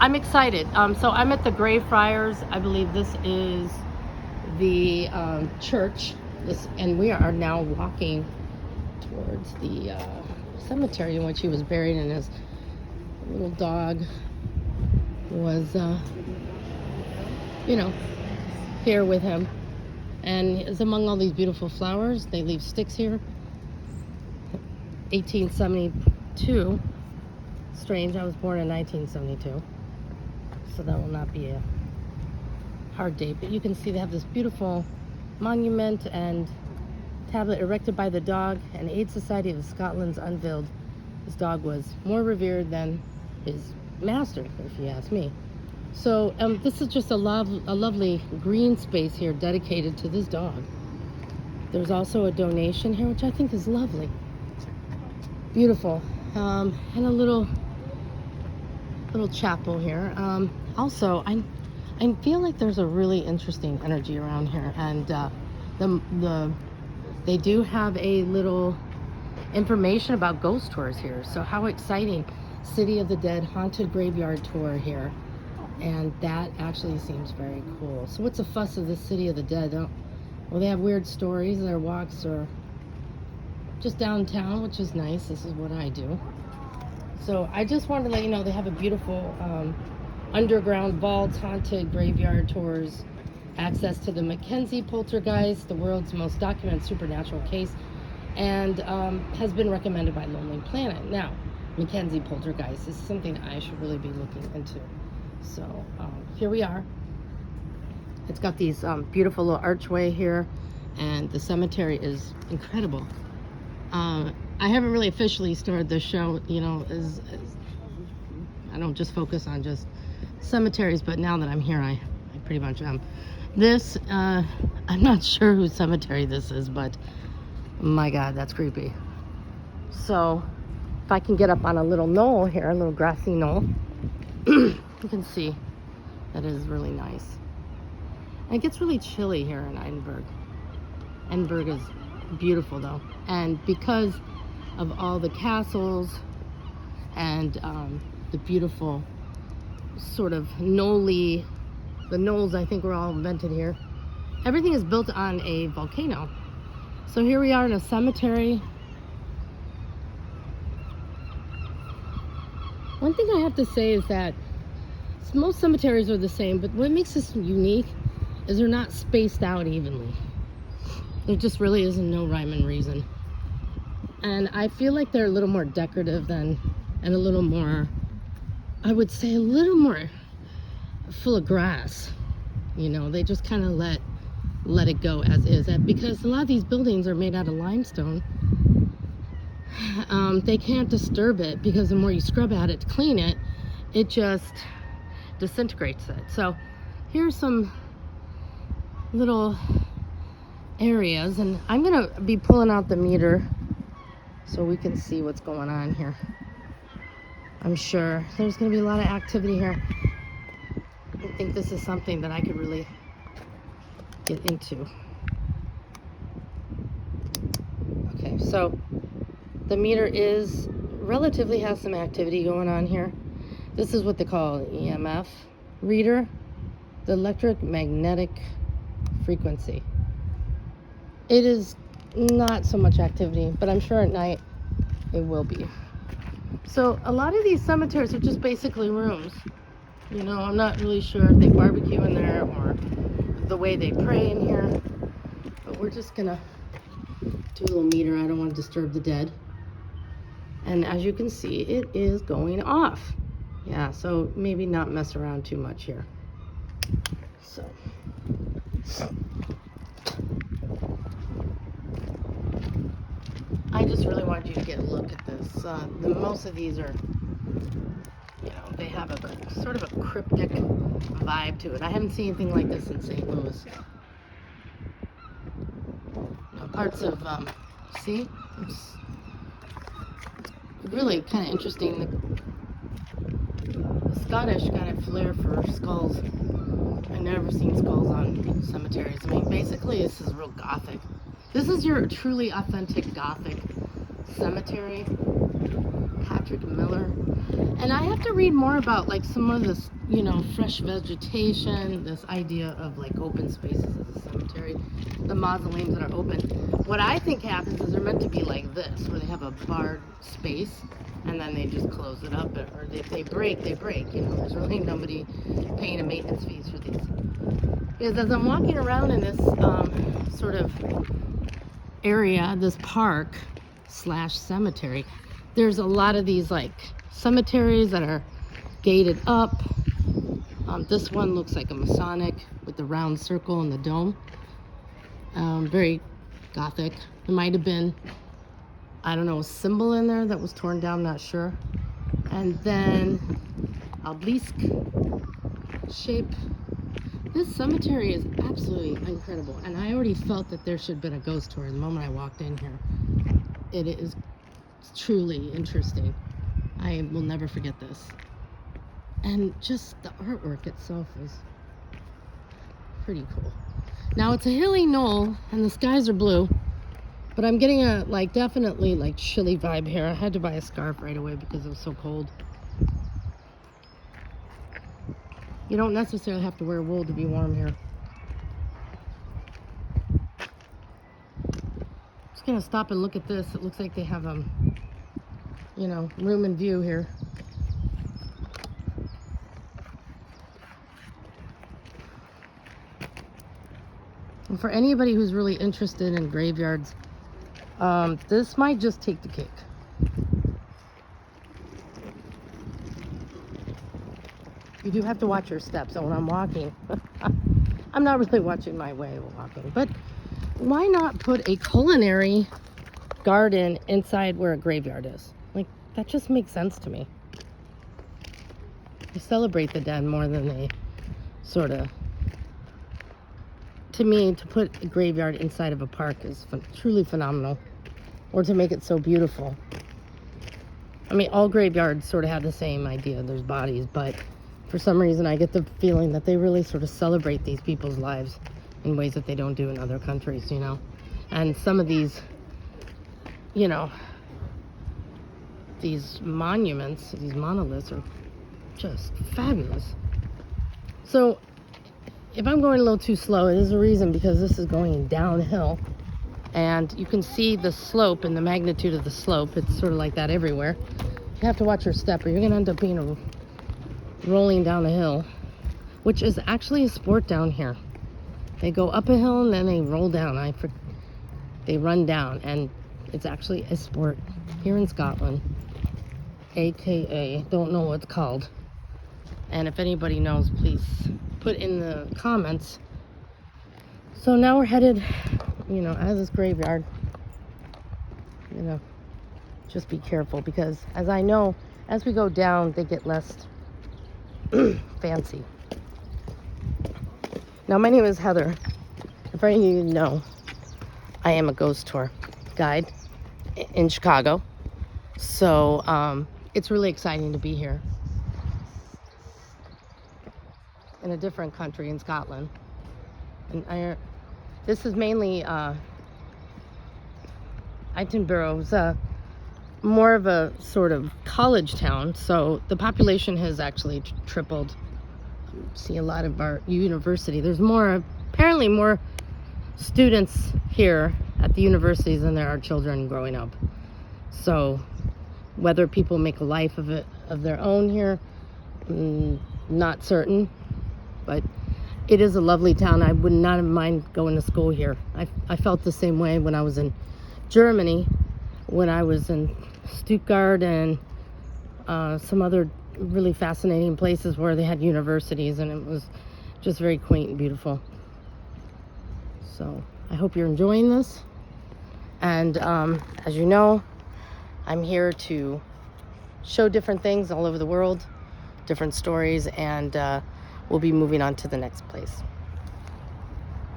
I'm excited. So I'm at the Greyfriars. I believe this is the church. And we are now walking towards the cemetery in which he was buried, and his little dog was, here with him. And it's among all these beautiful flowers. They leave sticks here. 1872. Strange, I was born in 1972. So that will not be a hard date. But you can see they have this beautiful monument and tablet erected by the dog, and Aid Society of Scotland's unveiled his dog was more revered than his master, if you ask me. So this is just a lovely green space here dedicated to this dog. There's also a donation here, which I think is lovely. Beautiful. And a little chapel here. Also, I feel like there's a really interesting energy around here, and they do have a little information about ghost tours here. So how exciting! City of the Dead haunted graveyard tour here, and that actually seems very cool. So what's the fuss of the City of the Dead? Well, they have weird stories. Their walks are just downtown, which is nice. This is what I do. So I just wanted to let you know they have a beautiful underground vaults, haunted graveyard tours, access to the Mackenzie poltergeist, the world's most documented supernatural case, and has been recommended by Lonely Planet. Now, Mackenzie poltergeist is something I should really be looking into. So here we are. It's got these beautiful little archway here, and the cemetery is incredible. I haven't really officially started the show, as I don't just focus on just cemeteries, but now that I'm here, I pretty much am. This, I'm not sure whose cemetery this is, but my God, that's creepy. So if I can get up on a little knoll here, a little grassy knoll, you can see that is really nice. And it gets really chilly here in Edinburgh. Edinburgh is beautiful though, and because of all the castles and the beautiful sort of the knolls I think were all invented here. Everything is built on a volcano. So here we are in a cemetery. One thing I have to say is that most cemeteries are the same, but what makes this unique is they're not spaced out evenly. There just really isn't no rhyme and reason. And I feel like they're a little more decorative and a little more, I would say a little more full of grass. They just kind of let it go as is. Because a lot of these buildings are made out of limestone. They can't disturb it, because the more you scrub at it to clean it, it just disintegrates it. So here's some little areas, and I'm gonna be pulling out the meter so we can see what's going on here. I'm sure there's gonna be a lot of activity here. I think this is something that I could really get into. Okay, so the meter has some activity going on here. This is what they call an EMF reader, the electromagnetic frequency. It is not so much activity, but I'm sure at night it will be. So a lot of these cemeteries are just basically rooms. I'm not really sure if they barbecue in there or the way they pray in here, but we're just gonna do a little meter. I don't want to disturb the dead. And as you can see, it is going off. Yeah, so maybe not mess around too much here. So I just really wanted you to get a look at this. Most of these are, they have a sort of a cryptic vibe to it. I haven't seen anything like this in St. Louis. Parts of, see? It's really kind of interesting. The Scottish kind of flair for skulls. I've never seen skulls on cemeteries. I mean, basically, this is real Gothic. This is your truly authentic Gothic Cemetery, Patrick Miller. And I have to read more about like some of this, you know, fresh vegetation, this idea of like open spaces as a cemetery, the mausoleums that are open. What I think happens is they're meant to be like this, where they have a barred space and then they just close it up, or if they break, they break. You know, there's really nobody paying a maintenance fees for these. Because as I'm walking around in this sort of area, this park / cemetery, there's a lot of these like cemeteries that are gated up. This one looks like a Masonic with the round circle and the dome. Very Gothic. There might have been, I don't know, a symbol in there that was torn down, not sure. And then obelisk shape. This cemetery is absolutely incredible, and I already felt that there should have been a ghost tour the moment I walked in here. It is truly interesting. I will never forget this. And just the artwork itself is pretty cool. Now it's a hilly knoll and the skies are blue, but I'm getting a like definitely like chilly vibe here. I had to buy a scarf right away because it was so cold. You don't necessarily have to wear wool to be warm here. Just gonna stop and look at this. It looks like they have you know, room and view here. And for anybody who's really interested in graveyards, this might just take the cake. You do have to watch your steps. So when I'm walking, I'm not really watching my way while walking, but why not put a culinary garden inside where a graveyard is? Like, that just makes sense to me. They celebrate the dead more than they sort of, to me, to put a graveyard inside of a park is truly phenomenal. Or to make it so beautiful. I mean, all graveyards sort of have the same idea. There's bodies, but for some reason I get the feeling that they really sort of celebrate these people's lives in ways that they don't do in other countries, you know. And some of these, you know, these monuments, these monoliths are just fabulous. So if I'm going a little too slow, it is a reason, because this is going downhill. And you can see the slope and the magnitude of the slope. It's sort of like that everywhere. You have to watch your step or you're going to end up being rolling down a hill, which is actually a sport down here. They go up a hill and then they roll down. They run down, and it's actually a sport here in Scotland, aka don't know what it's called. And if anybody knows, please put in the comments. So now we're headed, you know, out of this graveyard. You know, just be careful, because as I know, as we go down, they get less fancy. Now, my name is Heather. If any of you know, I am a ghost tour guide in Chicago. So it's really exciting to be here in a different country, in Scotland. And this is mainly Edinburgh. It's more of a sort of college town, so the population has actually tripled. See a lot of our university. There's apparently more students here at the universities than there are children growing up. So whether people make a life of it of their own here, not certain, but it is a lovely town. I would not mind going to school here. I felt the same way when I was in Germany, when I was in Stuttgart and some other really fascinating places where they had universities, and it was just very quaint and beautiful. So I hope you're enjoying this. And as you know, I'm here to show different things all over the world, different stories, and we'll be moving on to the next place.